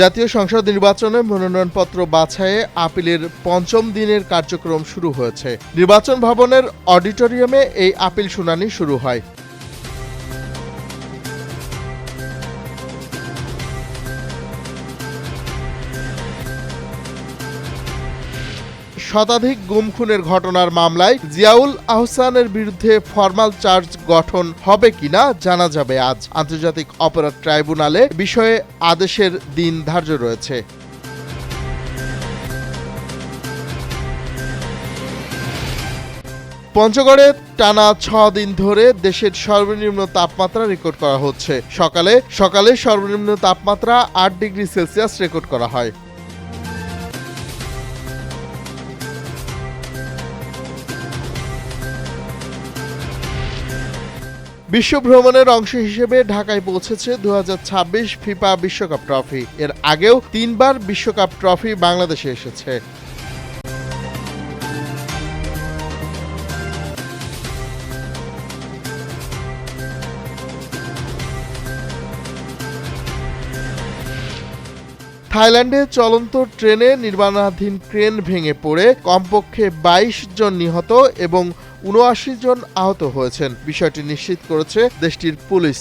জাতীয় সংসদ নির্বাচনে মনোনয়নপত্র বাছাইয়ে আপিলের পঞ্চম দিনের কার্যক্রম শুরু হয়েছে। নির্বাচন ভবনের অডিটোরিয়ামে এই আপিল শুনানি শুরু হয়। শতাধিক গুম খুনের ঘটনার মামলায় জিয়াউল আহসানের বিরুদ্ধে ফরমাল চার্জ গঠন হবে কিনা জানা যাবে আজ। আন্তর্জাতিক অপরাধ ট্রাইব্যুনালে বিষয়ে আদেশের দিন ধার্য রয়েছে। পঞ্চগড়ে টানা 6 দিন ধরে দেশের সর্বনিম্ন তাপমাত্রা রেকর্ড করা হচ্ছে। সকালে সর্বনিম্ন তাপমাত্রা 8 ডিগ্রি সেলসিয়াস রেকর্ড করা হয়। বিশ্ব ভ্রমণের অংশ হিসেবে ঢাকায় পৌঁছেছে 2026 ফিফা বিশ্বকাপ ট্রফি। এর আগেও 3 বার বিশ্বকাপ ট্রফি বাংলাদেশে এসেছে। থাইল্যান্ডে চলন্ত ট্রেনে নির্মাণাধীন ক্রেন ভেঙে পড়ে কমপক্ষে 22 জন নিহত এবং 79 জন আহত হয়েছেন। বিষয়টি নিশ্চিত করেছে দেশটির পুলিশ।